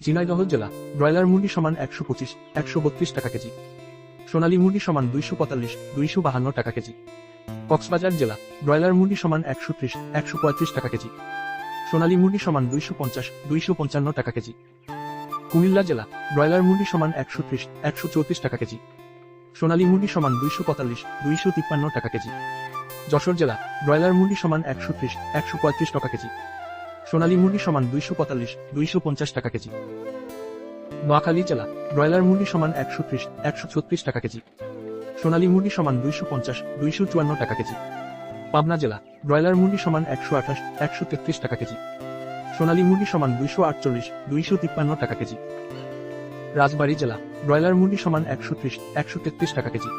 ঝিনাইদহ জেলা ব্রয়লার মুরগি সমান 125, 132 টাকা কেজি। সোনালী মুরগি সমান 245, 252 টাকা কেজি। কক্সবাজার জেলা ব্রয়লার মুরগি সমান 130, 135 টাকা কেজি। সোনালী মুরগি সমান 250, 255 টাকা কেজি। কুমিল্লা জেলা ব্রয়লার মুরগি সমান 130, 134 টাকা কেজি। সোনালী মুরগি সমান 245, 253 টাকা কেজি। যশোর জেলা ব্রয়লার মুরগি সমান 130, 135 টাকা কেজি। সোনালী মুরগি সমান 245, 250 টাকা কেজি। নোয়াখালী জেলা ব্রয়লার মুরগি সমান 130, 136 টাকা কেজি। সোনালী মুরগি সমান 250, 254 টাকা কেজি। পাবনা জেলা ব্রয়লার মুরগি সমান 128, 133 টাকা কেজি। সোনালী মুরগি সমান 248, 253 টাকা কেজি। রাজবাড়ী জেলা ব্রয়লার মুরগি সমান 130, 133 টাকা কেজি।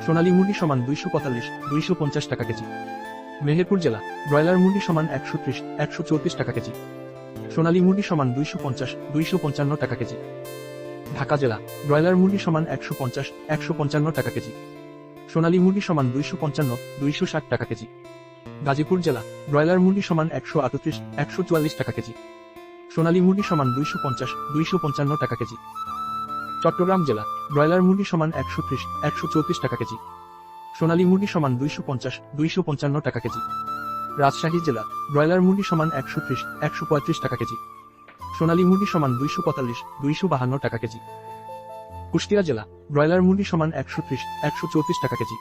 সোনালী মুরগি সমান 245, 250 টাকা কেজি। মেহেরপুর জেলা ব্রয়লার মুরগি সমান 130, 134 টাকা কেজি। সোনালী মুরগি সমান 250, 255 টাকা কেজি। ঢাকা জেলা ব্রয়লার মুরগি সমান 150, 155 টাকা কেজি। সোনালী মুরগি সমান 255, 260 টাকা কেজি। গাজীপুর জেলা ব্রয়লার মুরগি সমান 138, 144 টাকা কেজি। সোনালী মুরগি সমান 250, 255 টাকা কেজি। চট্টগ্রাম জেলা ব্রয়লার মুরগি সমান 130, 134 টাকা কেজি। সোনালী মুরগি সমান 250, 255 টাকা কেজি। রাজশাহী জেলা ব্রয়লার মুরগি সমান 130, 135 টাকা কেজি। সোনালী মুরগি সমান 245, 252 টাকা কেজি। কুষ্টিয়া জেলা ব্রয়লার মুরগি সমান 130, 134 টাকা কেজি।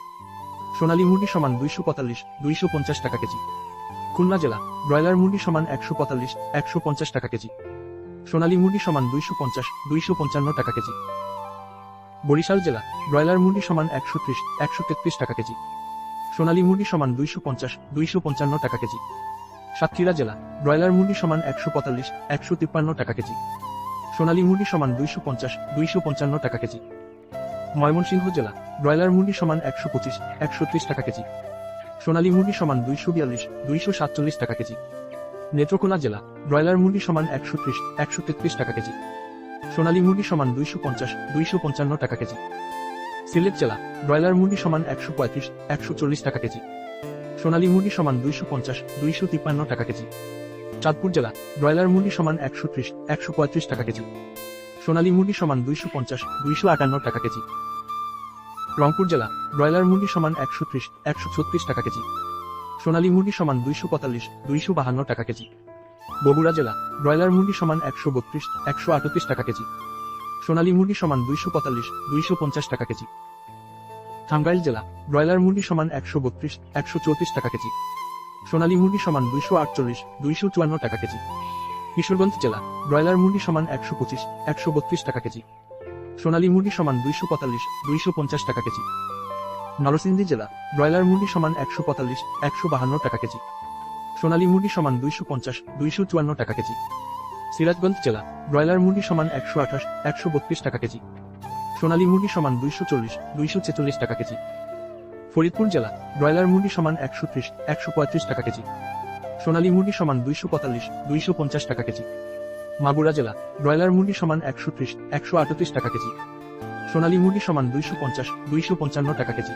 সোনালী মুরগি সমান 245, 250 টাকা কেজি। খুলনা জেলা ব্রয়লার মুরগি সমান 145, 150 টাকা কেজি। সোনালী মুরগি সমান 250, 255 টাকা কেজি। বরিশাল জেলা ব্রয়লার মুরগি সমান 130, 133 টাকা কেজি। সোনালী মুরগি সমান 250, 255 টাকা কেজি। সাতক্ষীরা জেলা ব্রয়লার মুরগি সমান 145, 153 টাকা কেজি। সোনালী মুরগি সমান 250, 255 টাকা কেজি। ময়মনসিংহ জেলা ব্রয়লার মুরগি সমান 125, 130 টাকা কেজি। সোনালী মুরগি সমান 242, 247 টাকা কেজি। নেত্রকোনা জেলা ব্রয়লার মুরগি সমান 130, 133 টাকা কেজি। সোনালী মুরগি সমান 250, 255 টাকা কেজি। সিলেট জেলা ব্রয়লার মুরগি সমান 135, 140 টাকা কেজি। সোনালী মুরগি সমান 250, 253 টাকা কেজি। চাঁদপুর জেলা ব্রয়লার মুরগি সমান 130, 135 টাকা কেজি। সোনালী মুরগি সমান 250, 258 টাকা কেজি। রংপুর জেলা ব্রয়লার মুরগি সমান 130, 136 টাকা কেজি। সোনালী মুরগি সমান 245, 252 টাকা কেজি। বগুড়া জেলা ব্রয়লার মুরগি সমান 132, 138 টাকা কেজি। সোনালী মুরগি সমান 245, 250 টাকা কেজি। টাঙ্গাইল জেলা ব্রয়লার মুরগি সমান 132, 134 টাকা কেজি। সোনালী মুরগি সমান 248, 254 টাকা কেজি। কিশোরগঞ্জ জেলা ব্রয়লার মুরগি সমান 125, 132 টাকা কেজি। সোনালী মুরগি সমান 245, 250 টাকা কেজি। নরসিংদী জেলা ব্রয়লার মুরগি সমান 145, 152 টাকা কেজি। সোনালী মুরগি সমান 250, 254 টাকা কেজি। সিরাজগঞ্জ জেলা ব্রয়লার মুরগি সমান 128, 132 টাকা কেজি। সোনালী মুরগি সমান 240, 246 টাকা কেজি। ফরিদপুর জেলা ব্রয়লার মুরগি সমান 130, 135 টাকা কেজি। সোনালী মুরগি সমান 245, 250 টাকা কেজি। মাগুরা জেলা ব্রয়লার মুরগি সমান 130, 138 টাকা কেজি। সোনালী মুরগি সমান 250, 255 টাকা কেজি।